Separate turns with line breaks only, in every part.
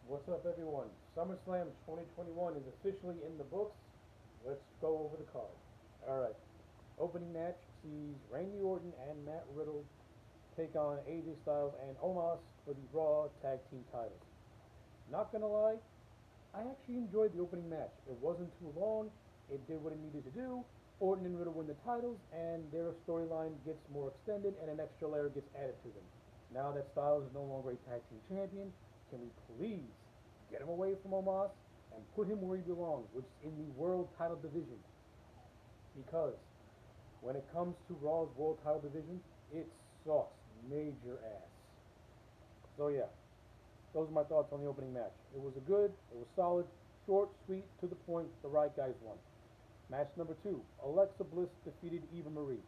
What's up, everyone? SummerSlam 2021 is officially in the books. Let's go over the card. Alright, opening match sees Randy Orton and Matt Riddle take on AJ Styles and Omos for the Raw Tag Team titles. Not gonna lie, I actually enjoyed the opening match. It wasn't too long, it did what it needed to do. Orton and Riddle win the titles, and their storyline gets more extended, and an extra layer gets added to them. Now that Styles is no longer a tag team champion, can we please get him away from Omos and put him where he belongs, which is in the world title division? Because when it comes to Raw's world title division, it sucks major ass. So yeah, those are my thoughts on the opening match. It was solid, short, sweet, to the point. The right guys won. Match number 2, Alexa Bliss defeated Eva Marie.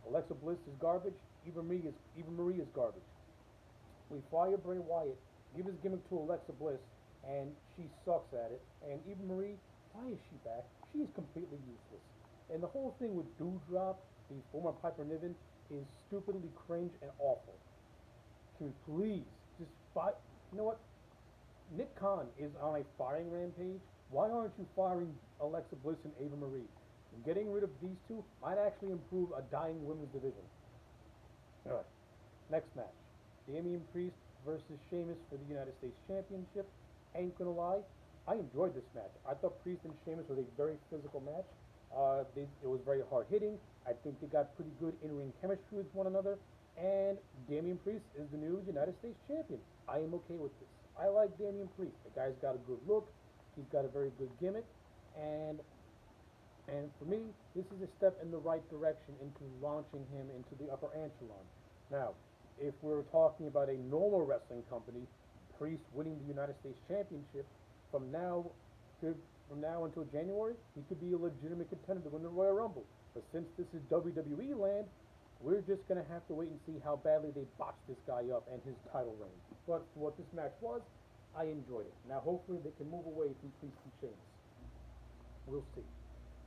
Alexa Bliss is garbage. Eva Marie is garbage. We fire Bray Wyatt, give his gimmick to Alexa Bliss, and she sucks at it. And Eva Marie, why is she back? She is completely useless. And the whole thing with Doudrop, the former Piper Niven, is stupidly cringe and awful. Can we please just fire? You know what? Nick Khan is on a firing rampage. Why aren't you firing Alexa Bliss and Eva Marie? And getting rid of these two might actually improve a dying women's division. Alright, next match. Damien Priest versus Sheamus for the United States Championship. Ain't gonna lie, I enjoyed this match. I thought Priest and Sheamus was a very physical match. It was very hard hitting. I think they got pretty good in-ring chemistry with one another. And Damien Priest is the new United States Champion. I am okay with this. I like Damien Priest. The guy's got a good look. He's got a very good gimmick. And for me, this is a step in the right direction into launching him into the upper echelon. Now, if we're talking about a normal wrestling company, Priest winning the United States Championship, from now until January, he could be a legitimate contender to win the Royal Rumble. But since this is WWE land, we're just going to have to wait and see how badly they botch this guy up and his title reign. But for what this match was, I enjoyed it. Now, hopefully, they can move away from Priest and Sheamus. We'll see.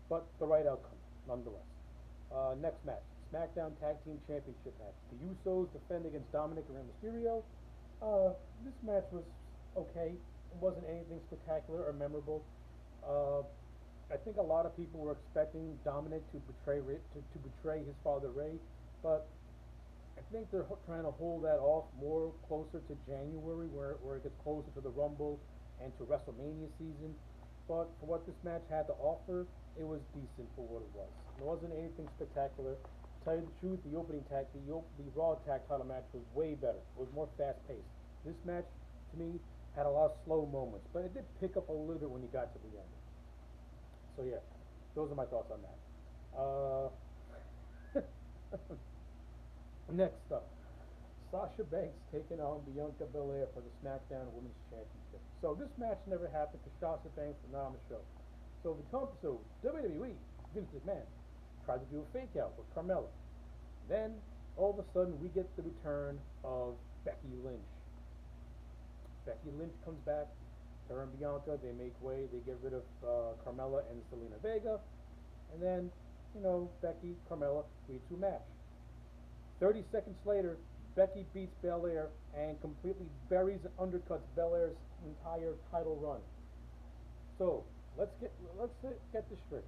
But the right outcome, nonetheless. Next match, SmackDown Tag Team Championship match. The Usos defend against Dominik and Mysterio. This match was okay. It wasn't anything spectacular or memorable. I think a lot of people were expecting Dominik to betray his father Ray, but I think they're trying to hold that off more closer to January, where it gets closer to the Rumble and to WrestleMania season. But for what this match had to offer, it was decent for what it was. It wasn't anything spectacular. To tell you the truth, the Raw Tag Title match was way better. It was more fast-paced. This match, to me, had a lot of slow moments, but it did pick up a little bit when you got to the end. So yeah, those are my thoughts on that. Next up, Sasha Banks taking on Bianca Belair for the SmackDown Women's Championship. So this match never happened because Sasha Banks was not on the show. So WWE, Vince McMahon, tried to do a fake out with Carmella. Then all of a sudden we get the return of Becky Lynch. Becky Lynch comes back. Her and Bianca, they make way. They get rid of Carmella and Selena Vega. And then, Becky, Carmella, 3-2 match. 30 seconds later, Becky beats Belair and completely buries and undercuts Belair's entire title run. So, let's get this straight.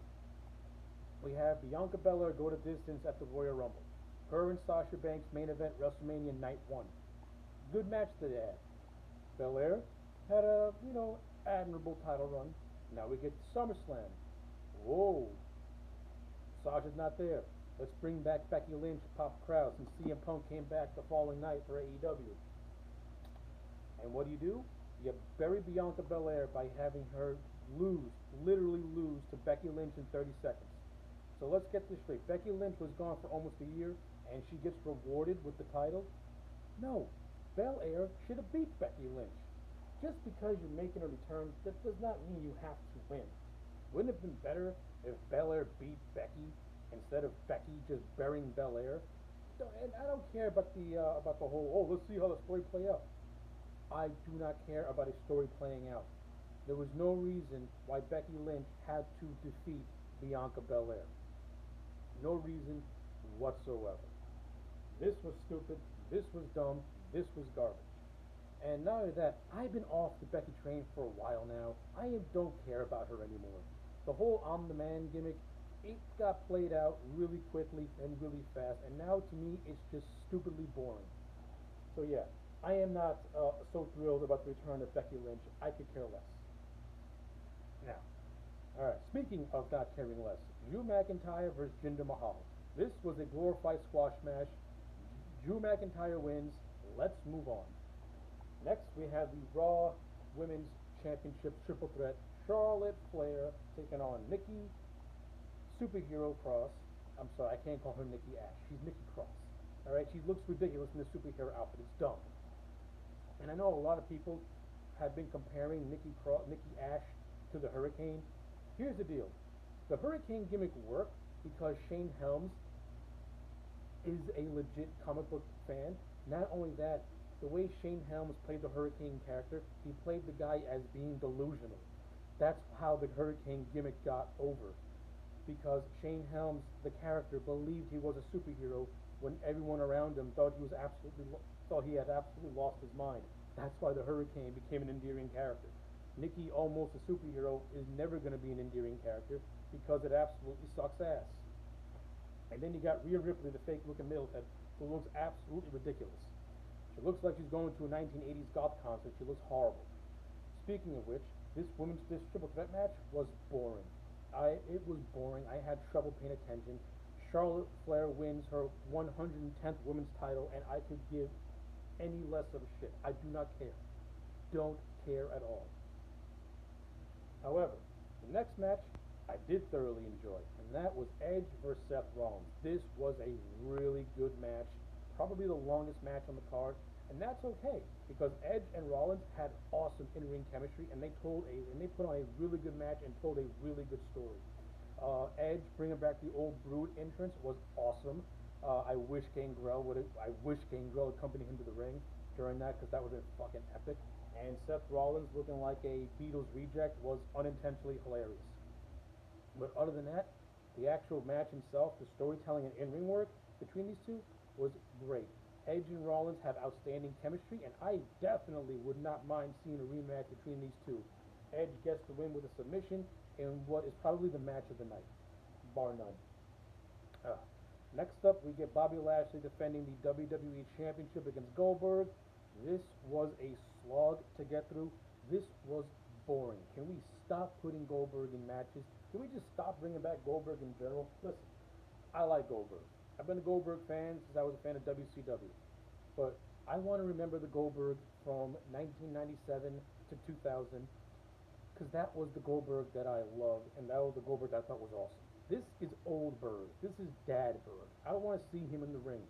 We have Bianca Belair go to distance at the Royal Rumble. Her and Sasha Banks main event WrestleMania Night 1. Good match that they had. Belair had a, admirable title run. Now we get to SummerSlam. Whoa. Sasha's not there. Let's bring back Becky Lynch, pop crowd, since CM Punk came back the following night for AEW. And what do? You bury Bianca Belair by having her literally lose to Becky Lynch in 30 seconds. So let's get this straight. Becky Lynch was gone for almost a year, and she gets rewarded with the title? No. Belair should have beat Becky Lynch. Just because you're making a return, that does not mean you have to win. Wouldn't it have been better if Belair beat Becky instead of Becky just burying Belair? And I don't care about the whole, let's see how the story play out. I do not care about a story playing out. There was no reason why Becky Lynch had to defeat Bianca Belair. No reason whatsoever. This was stupid. This was dumb. This was garbage. And not only that, I've been off the Becky train for a while now. Don't care about her anymore. The whole I'm the man gimmick, it got played out really quickly and really fast, and now to me it's just stupidly boring. So yeah, I am not so thrilled about the return of Becky Lynch. I could care less. Now, alright, speaking of not caring less, Drew McIntyre versus Jinder Mahal. This was a glorified squash match. Drew McIntyre wins. Let's move on. Next, we have the Raw Women's Championship Triple Threat. Charlotte Flair taking on Nikki Superhero Cross. I'm sorry, I can't call her Nikki Ash. She's Nikki Cross. Alright, she looks ridiculous in the superhero outfit. It's dumb. And I know a lot of people have been comparing Nikki Ash to the Hurricane. Here's the deal. The Hurricane gimmick worked because Shane Helms is a legit comic book fan. Not only that, the way Shane Helms played the Hurricane character, he played the guy as being delusional. That's how the Hurricane gimmick got over. Because Shane Helms, the character, believed he was a superhero when everyone around him thought he had absolutely lost his mind. That's why the Hurricane became an endearing character. Nikki, almost a superhero, is never going to be an endearing character because it absolutely sucks ass. And then you got Rhea Ripley, the fake-looking middlehead, who looks absolutely ridiculous. She looks like she's going to a 1980s goth concert. She looks horrible. Speaking of which, this triple threat match was boring. It was boring. I had trouble paying attention. Charlotte Flair wins her 110th women's title, and I could give any less of a shit. I do not care. Don't care at all. However, the next match I did thoroughly enjoy, and that was Edge versus Seth Rollins. This was a really good match, probably the longest match on the card, and that's okay because Edge and Rollins had awesome in-ring chemistry, and they put on a really good match and told a really good story. Edge bringing back the old Brood entrance was awesome. I wish Gangrel would accompany him to the ring during that because that would have been fucking epic. And Seth Rollins looking like a Beatles reject was unintentionally hilarious. But other than that, the actual match itself, the storytelling and in-ring work between these two was great. Edge and Rollins have outstanding chemistry, and I definitely would not mind seeing a rematch between these two. Edge gets the win with a submission in what is probably the match of the night, bar none. Next up, we get Bobby Lashley defending the WWE Championship against Goldberg. This was a slog to get through. This was boring. Can we stop putting Goldberg in matches? Can we just stop bringing back Goldberg in general? Listen, I like Goldberg. I've been a Goldberg fan since I was a fan of WCW. But I want to remember the Goldberg from 1997 to 2000 because that was the Goldberg that I loved, and that was the Goldberg that I thought was awesome. This is old Berg. This is Dad Berg. I don't want to see him in the ring.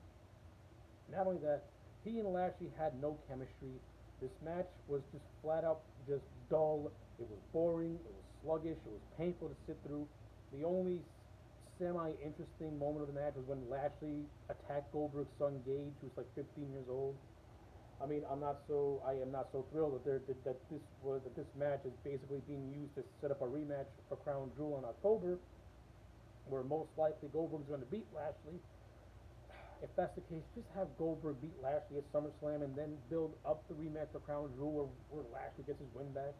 Not only that, he and Lashley had no chemistry. This match was just flat out just dull. It was boring. It was sluggish. It was painful to sit through. The only semi-interesting moment of the match was when Lashley attacked Goldberg's son Gage, who's like 15 years old. I mean, I am not so thrilled that this match is basically being used to set up a rematch for Crown Jewel in October, where most likely Goldberg's going to beat Lashley. If that's the case, just have Goldberg beat Lashley at SummerSlam and then build up the rematch for Crown Jewel where Lashley gets his win back.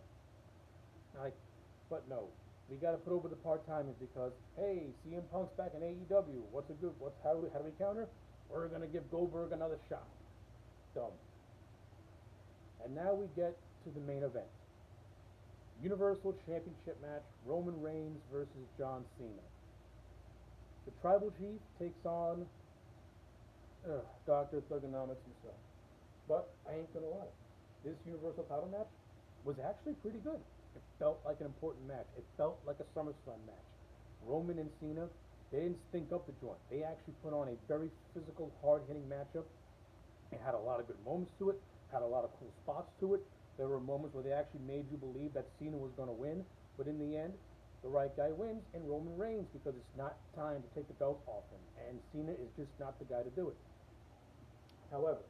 But no. We got to put over the part-timers because, hey, CM Punk's back in AEW. How do we counter? We're going to give Goldberg another shot. Dumb. And now we get to the main event. Universal Championship match, Roman Reigns versus John Cena. The Tribal Chief takes on Dr. Thugonomics himself. But I ain't gonna lie, this Universal title match was actually pretty good. It felt like an important match. It felt like a SummerSlam match. Roman and Cena, they didn't stink up the joint. They actually put on a very physical, hard-hitting matchup. It had a lot of good moments to it, had a lot of cool spots to it. There were moments where they actually made you believe that Cena was going to win, but in the end, the right guy wins, and Roman reigns because it's not time to take the belt off him, and Cena is just not the guy to do it. However,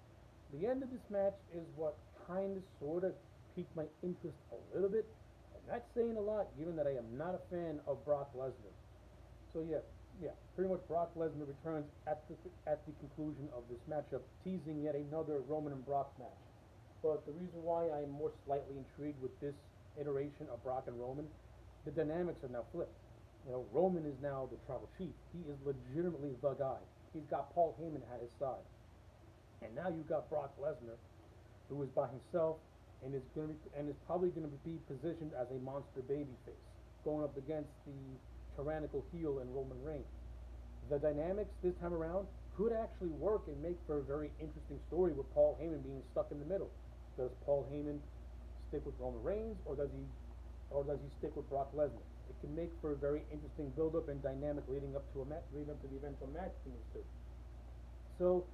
the end of this match is what kind of, sort of piqued my interest a little bit. I'm not saying a lot, given that I am not a fan of Brock Lesnar. So yeah, pretty much Brock Lesnar returns at the conclusion of this matchup, teasing yet another Roman and Brock match. But the reason why I'm more slightly intrigued with this iteration of Brock and Roman, the dynamics are now flipped. Roman is now the tribal chief. He is legitimately the guy. He's got Paul Heyman at his side. And now you've got Brock Lesnar, who is by himself and is probably gonna be positioned as a monster babyface, going up against the tyrannical heel in Roman Reigns. The dynamics this time around could actually work and make for a very interesting story with Paul Heyman being stuck in the middle. Does Paul Heyman stick with Roman Reigns, or does he stick with Brock Lesnar? It can make for a very interesting build-up and dynamic leading up to the eventual match between these two. So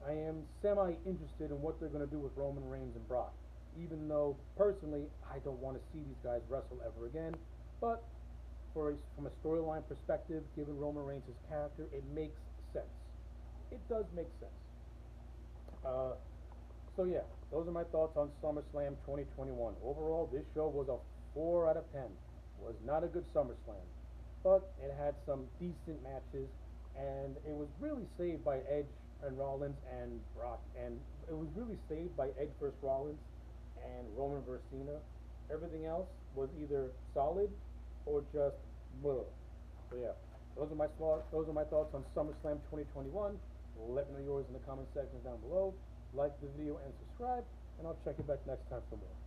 I am semi-interested in what they're going to do with Roman Reigns and Brock, even though personally I don't want to see these guys wrestle ever again. But from a storyline perspective, given Roman Reigns' character, it makes sense. It does make sense. So yeah, those are my thoughts on SummerSlam 2021. Overall, this show was a 4 out of 10. Was not a good SummerSlam, but it had some decent matches, and it was really saved by Edge and Rollins and Brock, and it was really saved by Edge versus Rollins and Roman versus Cena. Everything else was either solid or just bleh. So yeah, those are my thoughts on SummerSlam 2021. Let me know yours in the comment sections down below. Like the video and subscribe, and I'll check you back next time for more.